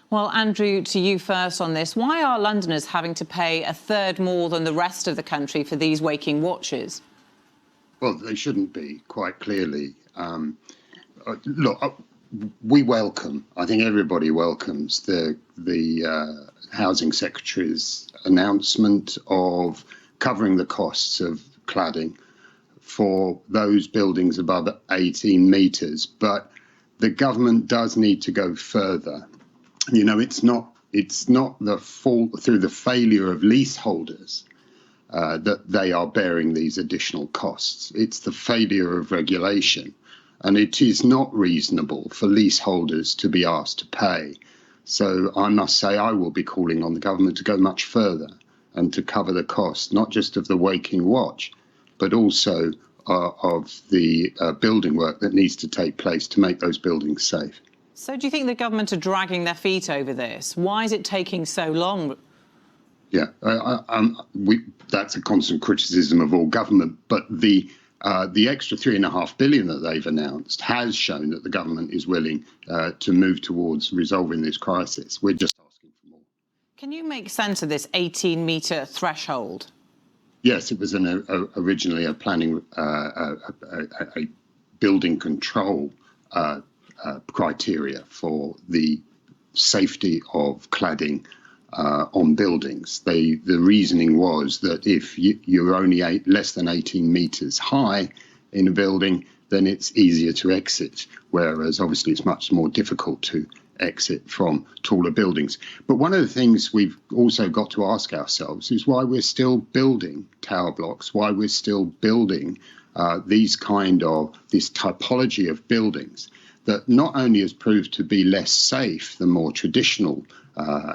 Well, Andrew, to you first on this. Why are Londoners having to pay a third more than the rest of the country for these waking watches? Well, they shouldn't be, quite clearly. Look, we welcome, I think everybody welcomes the Housing Secretary's announcement of covering the costs of cladding for those buildings above 18 metres. But the government does need to go further. You know, it's not the fault through the failure of leaseholders that they are bearing these additional costs. It's the failure of regulation. And it is not reasonable for leaseholders to be asked to pay. So I must say I will be calling on the government to go much further and to cover the cost, not just of the waking watch, but also of the building work that needs to take place to make those buildings safe. So do you think the government are dragging their feet over this? Why is it taking so long? Yeah, that's a constant criticism of all government, but the extra £3.5 billion that they've announced has shown that the government is willing to move towards resolving this crisis. We're just asking for more. Can you make sense of this 18-metre threshold? Yes, it was originally a planning, a building control criteria for the safety of cladding on buildings. The reasoning was that if you're only less than 18 metres high in a building, then it's easier to exit, whereas obviously it's much more difficult to exit from taller buildings. But one of the things we've also got to ask ourselves is why we're still building tower blocks, why we're still building this typology of buildings that not only has proved to be less safe than more traditional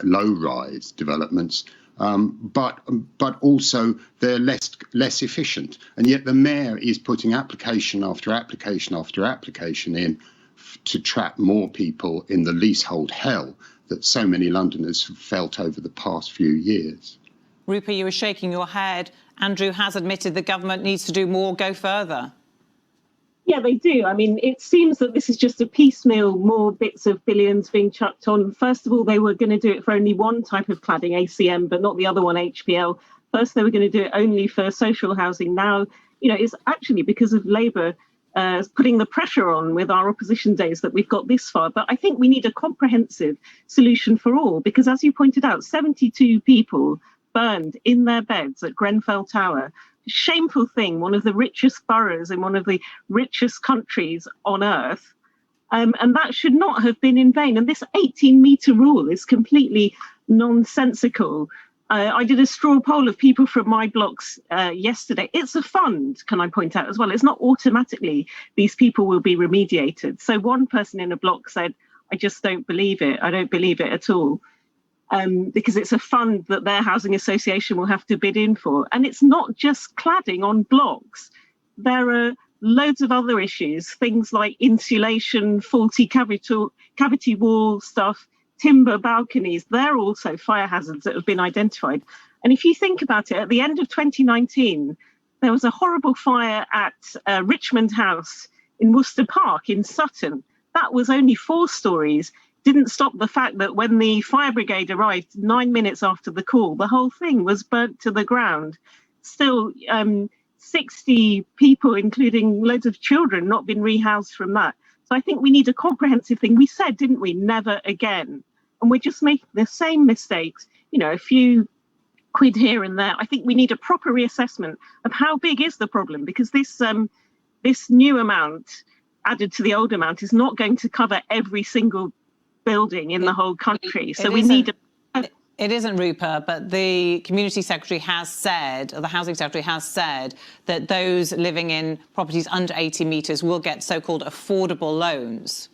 low-rise developments, but also they're less efficient. And yet the mayor is putting application after application after application in to trap more people in the leasehold hell that so many Londoners have felt over the past few years. Rupa, you were shaking your head. Andrew has admitted the government needs to do more, go further. Yeah, they do. I mean, it seems that this is just a piecemeal, more bits of billions being chucked on. First of all, they were going to do it for only one type of cladding, ACM, but not the other one, HPL. First, they were going to do it only for social housing. Now, you know, it's actually because of Labour putting the pressure on with our opposition days that we've got this far. But I think we need a comprehensive solution for all, because as you pointed out, 72 people burned in their beds at Grenfell Tower. Shameful thing, one of the richest boroughs in one of the richest countries on earth. And that should not have been in vain. And this 18-metre rule is completely nonsensical. I did a straw poll of people from my blocks yesterday. It's a fund, can I point out as well. It's not automatically these people will be remediated. So one person in a block said, I just don't believe it. I don't believe it at all. Because it's a fund that their housing association will have to bid in for. And it's not just cladding on blocks. There are loads of other issues, things like insulation, faulty cavity wall stuff, timber balconies. They're also fire hazards that have been identified. And if you think about it, at the end of 2019, there was a horrible fire at Richmond House in Worcester Park in Sutton. That was only 4 stories. Didn't stop the fact that when the fire brigade arrived 9 minutes after the call, the whole thing was burnt to the ground. Still, 60 people, including loads of children, not been rehoused from that. So I think we need a comprehensive thing. We said, didn't we, never again. And we're just making the same mistakes, you know, a few quid here and there. I think we need a proper reassessment of how big is the problem, because this new amount added to the old amount is not going to cover every single building in the whole country. So we need It isn't, Rupa, but the Community Secretary has said, or the Housing Secretary has said, that those living in properties under 80 metres will get so-called affordable loans.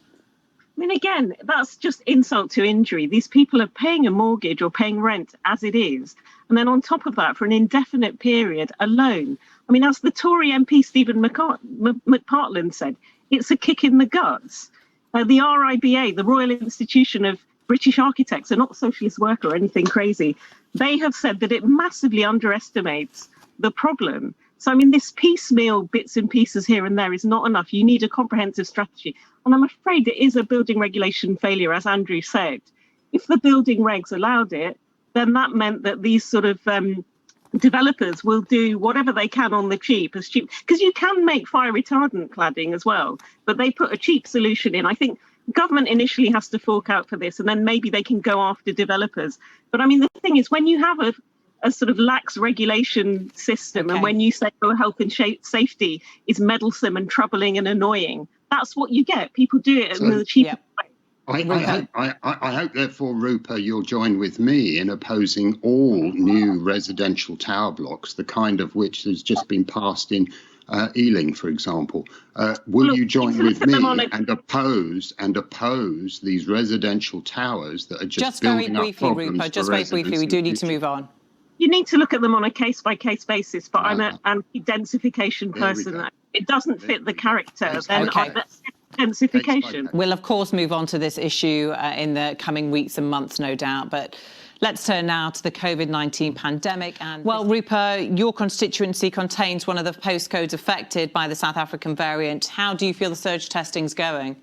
I mean, again, that's just insult to injury. These people are paying a mortgage or paying rent as it is. And then on top of that, for an indefinite period, a loan. I mean, as the Tory MP Stephen McPartland said, it's a kick in the guts. The RIBA, the Royal Institution of British Architects, are not socialist work or anything crazy. They have said that it massively underestimates the problem. So, I mean, this piecemeal bits and pieces here and there is not enough. You need a comprehensive strategy. And I'm afraid it is a building regulation failure, as Andrew said. if the building regs allowed it, then that meant that these sort of developers will do whatever they can on the cheap, because you can make fire retardant cladding as well, but they put a cheap solution in. I think government initially has to fork out for this, and then maybe they can go after developers. But I mean, the thing is, when you have a sort of lax regulation system, and when you say, oh, health and safety is meddlesome and troubling and annoying, that's what you get. People do it in the cheapest way. I hope, therefore, Rupa, you'll join with me in opposing all new residential tower blocks, the kind of which has just been passed in Ealing, for example. Will you join with me and oppose these residential towers that are just building up problems? Rupa, just very briefly, we do need to move on. You need to look at them on a case-by-case basis, but I'm an anti-densification person. It doesn't fit the character. Then densification. We'll, of course, move on to this issue in the coming weeks and months, no doubt. But let's turn now to the COVID-19 pandemic. And well, Rupa, your constituency contains one of the postcodes affected by the South African variant. How do you feel the surge testing's going?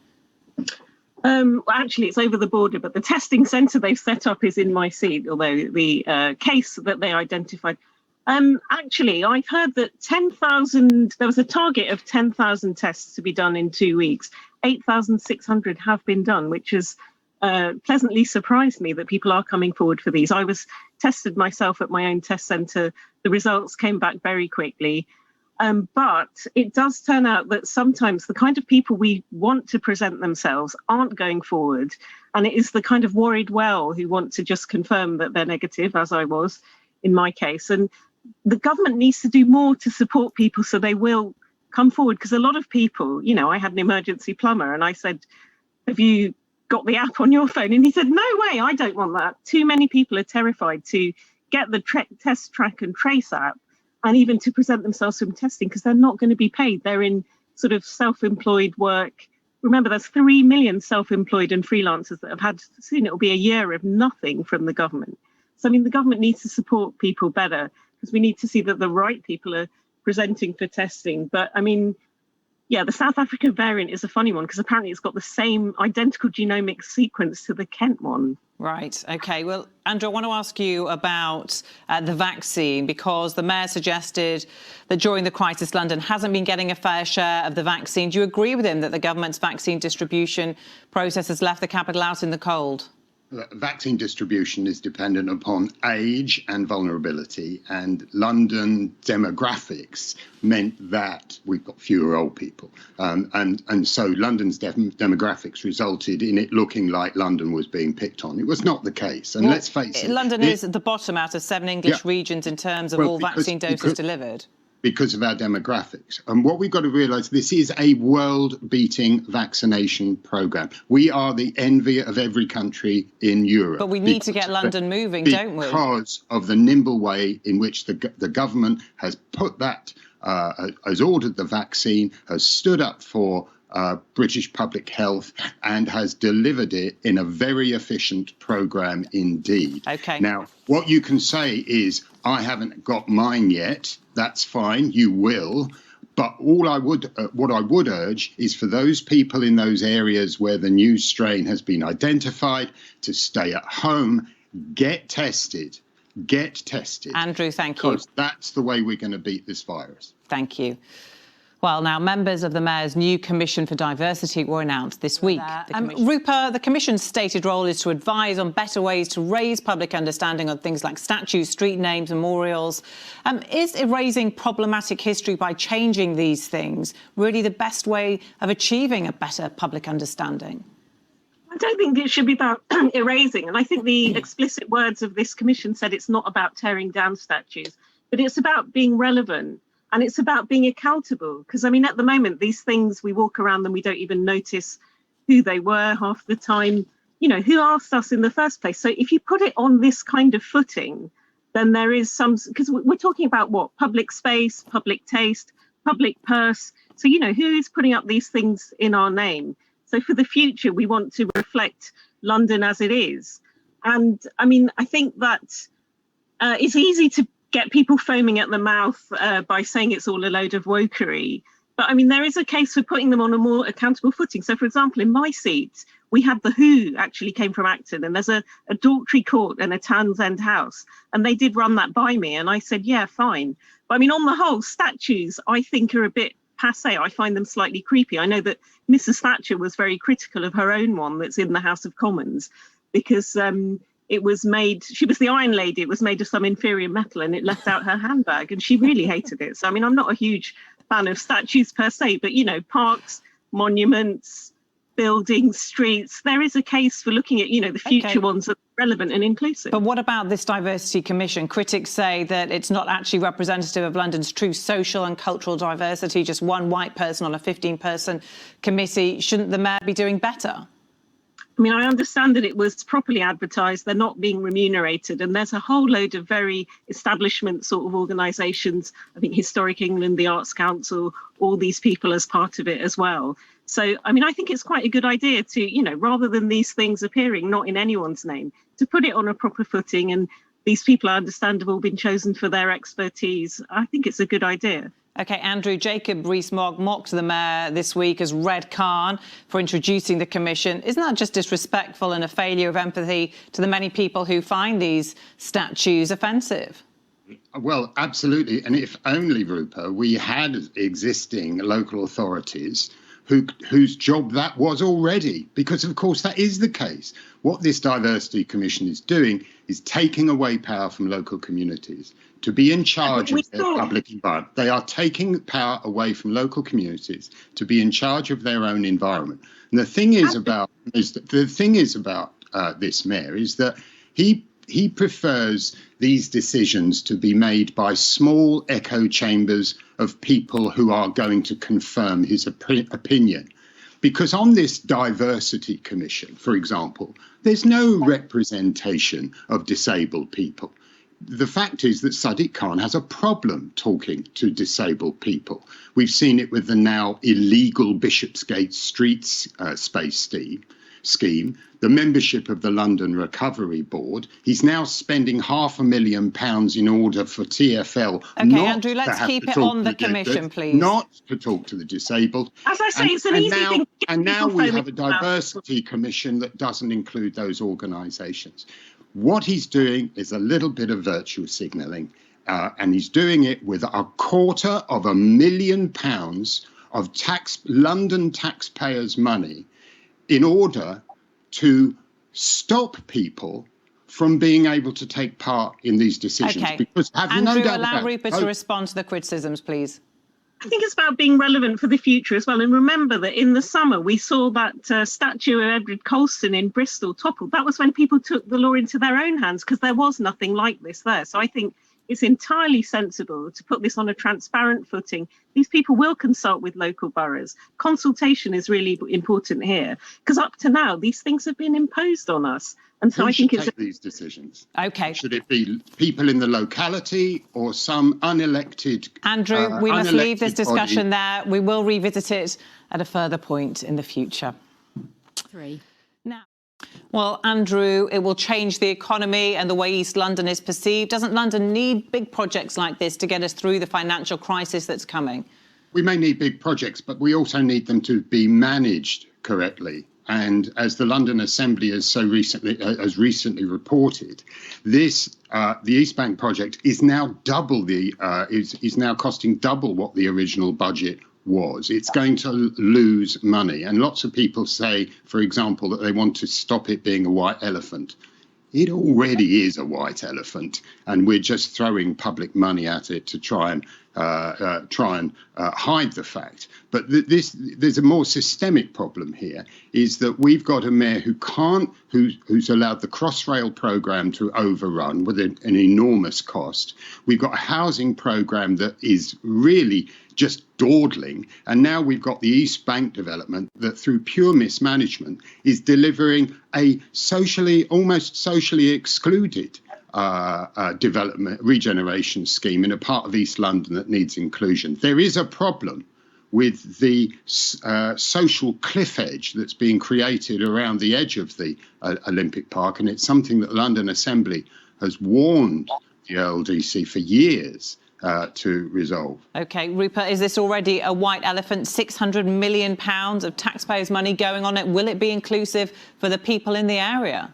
Well, actually, it's over the border, but the testing centre they've set up is in my seat, although the case that they identified. Actually, I've heard that 10,000, there was a target of 10,000 tests to be done in 2 weeks. 8,600 have been done, which has pleasantly surprised me that people are coming forward for these. I was tested myself at my own test centre. The results came back very quickly. But it does turn out that sometimes the kind of people we want to present themselves aren't going forward. And it is the kind of worried well who want to just confirm that they're negative, as I was in my case. And the government needs to do more to support people so they will come forward. Because a lot of people, you know, I had an emergency plumber and I said, have you got the app on your phone? And he said, no way, I don't want that. Too many people are terrified to get the test track and trace app, and even to present themselves from testing, because they're not going to be paid. They're in sort of self-employed work. Remember, there's 3 million self-employed and freelancers that have had, soon it'll be a year of nothing from the government. So, I mean, the government needs to support people better, because we need to see that the right people are presenting for testing. But, I mean, yeah, the South African variant is a funny one, because apparently it's got the same identical genomic sequence to the Kent one. Right. OK. Well, Andrew, I want to ask you about the vaccine, because the mayor suggested that during the crisis, London hasn't been getting a fair share of the vaccine. Do you agree with him that the government's vaccine distribution process has left the capital out in the cold? Vaccine distribution is dependent upon age and vulnerability, and London demographics meant that we've got fewer old people. And so London's demographics resulted in it looking like London was being picked on. It was not the case. And let's face it. London is at the bottom out of 7 English regions in terms of all vaccine doses delivered. Because of our demographics. And what we've got to realise, this is a world-beating vaccination programme. We are the envy of every country in Europe. But we need to get London moving, don't we? Because of the nimble way in which the government has put that, has ordered the vaccine, has stood up for British public health, and has delivered it in a very efficient programme indeed. Okay. Now, what you can say is, I haven't got mine yet. That's fine, you will. But what I would urge is for those people in those areas where the new strain has been identified to stay at home, get tested. Get tested. Andrew, thank you. Because that's the way we're going to beat this virus. Thank you. Well, now, members of the Mayor's new Commission for Diversity were announced this week. Rupa, the Commission's stated role is to advise on better ways to raise public understanding on things like statues, street names, memorials. Is erasing problematic history by changing these things really the best way of achieving a better public understanding? I don't think it should be about erasing. And I think the explicit words of this Commission said it's not about tearing down statues, but it's about being relevant. And it's about being accountable, because, I mean, at the moment, these things, we walk around them, we don't even notice who they were half the time. You know, who asked us in the first place? So if you put it on this kind of footing, then there is some, because we're talking about what? Public space, public taste, public purse. So, you know, who is putting up these things in our name? So for the future, we want to reflect London as it is. And I mean, I think that it's easy to get people foaming at the mouth by saying it's all a load of wokery. But I mean, there is a case for putting them on a more accountable footing. So, for example, in my seat, we had the Who actually came from Acton, and there's a Daughtry Court and a Townsend House, and they did run that by me, and I said, yeah, fine. But I mean, on the whole, statues, I think, are a bit passé. I find them slightly creepy. I know that Mrs. Thatcher was very critical of her own one that's in the House of Commons, because it was made, she was the Iron Lady, it was made of some inferior metal and it left out her handbag, and she really hated it. So, I mean, I'm not a huge fan of statues per se, but, you know, parks, monuments, buildings, streets, there is a case for looking at, you know, the future ones that are relevant and inclusive. But what about this diversity commission? Critics say that it's not actually representative of London's true social and cultural diversity, just one white person on a 15-person committee. Shouldn't the mayor be doing better? I mean, I understand that it was properly advertised, they're not being remunerated, and there's a whole load of very establishment sort of organisations, I think Historic England, the Arts Council, all these people as part of it as well. So, I mean, I think it's quite a good idea to, you know, rather than these things appearing not in anyone's name, to put it on a proper footing, and these people, I understand, have all been chosen for their expertise. I think it's a good idea. OK, Andrew, Jacob Rees-Mogg mocked the mayor this week as Red Khan for introducing the commission. Isn't that just disrespectful and a failure of empathy to the many people who find these statues offensive? Well, absolutely. And if only, Rupa, we had existing local authorities whose job that was already, because, of course, that is the case. What this diversity commission is doing is taking away power from local communities to be in charge of their public environment. They are taking power away from local communities to be in charge of their own environment. And the thing is about this mayor is that he prefers these decisions to be made by small echo chambers of people who are going to confirm his opinion. Because on this diversity commission, for example, there's no representation of disabled people. The fact is that Sadiq Khan has a problem talking to disabled people. We've seen it with the now illegal Bishopsgate Streets space scheme, the membership of the London Recovery Board. He's now spending £500,000 in order for TfL Andrew, let's keep it on the commission, please. Not to talk to the disabled. As I say, it's an easy thing. And now we have a diversity commission that doesn't include those organisations. What he's doing is a little bit of virtue signalling, and he's doing it with £250,000 of London taxpayers' money in order to stop people from being able to take part in these decisions. OK. Because Andrew, allow Rupa to respond to the criticisms, please. I think it's about being relevant for the future as well. And remember that in the summer, we saw that statue of Edward Colston in Bristol toppled. That was when people took the law into their own hands, because there was nothing like this there. So I think it's entirely sensible to put this on a transparent footing. These people will consult with local boroughs. Consultation is really important here, because up to now, these things have been imposed on us. And so Who I think should it's take these decisions. OK. Should it be people in the locality or some unelected? Andrew, we must leave this discussion body? there. We will revisit it at a further point in the future. Now, well, Andrew, it will change the economy and the way East London is perceived. Doesn't London need big projects like this to get us through the financial crisis that's coming? We may need big projects, but we also need them to be managed correctly. And as the London Assembly has recently reported, the East Bank project is now is now costing double what the original budget was. It's going to lose money. And lots of people say, for example, that they want to stop it being a white elephant. It already is a white elephant, and we're just throwing public money at it to try and hide the fact. But there's a more systemic problem here, is that we've got a mayor who's allowed the Crossrail programme to overrun with an enormous cost. We've got a housing programme that is really just dawdling, and now we've got the East Bank development that, through pure mismanagement, is delivering a almost socially excluded development regeneration scheme in a part of East London that needs inclusion. There is a problem with the social cliff edge that's being created around the edge of the Olympic Park, and it's something that the London Assembly has warned the LDC for years to resolve. OK, Rupa, is this already a white elephant? £600 million of taxpayers' money going on it. Will it be inclusive for the people in the area?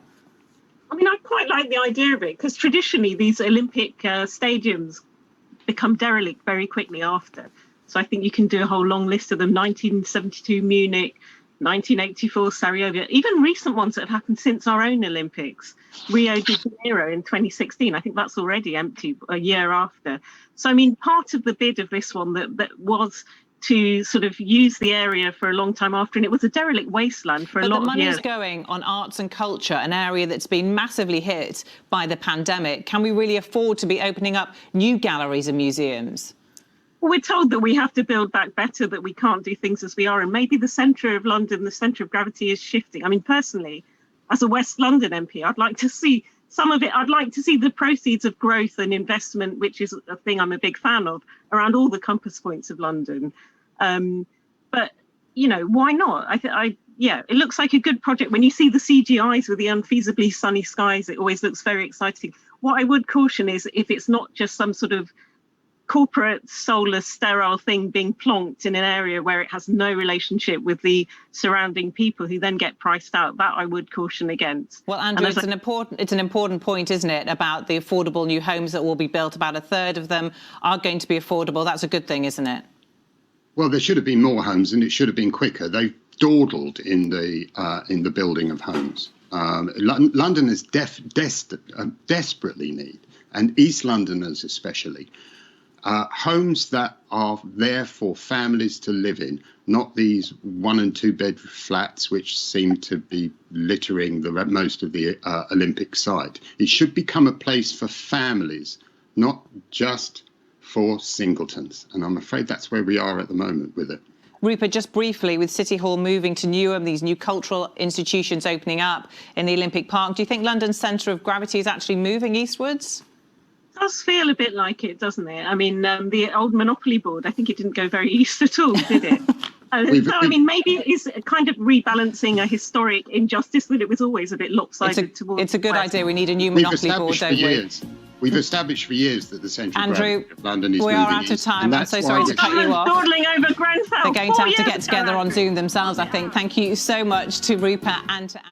I mean, I quite like the idea of it, because traditionally these Olympic stadiums become derelict very quickly after. So I think you can do a whole long list of them: 1972 Munich, 1984 Sarajevo, even recent ones that have happened since our own Olympics. Rio de Janeiro in 2016, I think that's already empty a year after. So, I mean, part of the bid of this one that was to sort of use the area for a long time after, and it was a derelict wasteland for a lot of years. But the money's going on arts and culture, an area that's been massively hit by the pandemic. Can we really afford to be opening up new galleries and museums? Well, we're told that we have to build back better, that we can't do things as we are, and maybe the centre of London, the centre of gravity is shifting. I mean, personally, as a West London MP, I'd like to see some of it. I'd like to see the proceeds of growth and investment, which is a thing I'm a big fan of, around all the compass points of London. But, you know, why not? Yeah, it looks like a good project. When you see the CGIs with the unfeasibly sunny skies, it always looks very exciting. What I would caution is if it's not just some sort of corporate, soulless, sterile thing being plonked in an area where it has no relationship with the surrounding people who then get priced out. That I would caution against. Well, Andrew, it's an important point, isn't it, about the affordable new homes that will be built. About a third of them are going to be affordable. That's a good thing, isn't it? Well, there should have been more homes, and it should have been quicker. Dawdled in the building of homes. London is desperately need, and East Londoners especially, homes that are there for families to live in, not these 1 and 2 bed flats which seem to be littering most of the Olympic site. It should become a place for families, not just for singletons, and I'm afraid that's where we are at the moment with it. Rupa, just briefly, with City Hall moving to Newham, these new cultural institutions opening up in the Olympic Park, do you think London's centre of gravity is actually moving eastwards? It does feel a bit like it, doesn't it? I mean, the old Monopoly board, I think it didn't go very east at all, did it? So, I mean, maybe it's kind of rebalancing a historic injustice that it was always a bit lopsided towards. It's a good idea. We need a new Monopoly board, don't we? We've established for years that the central gravity of London is moving east. We are out of time. I'm so sorry to cut you off. Dawdling over Grenfell. They're going to have to get together on Zoom themselves, I think. Thank you so much to Rupa and to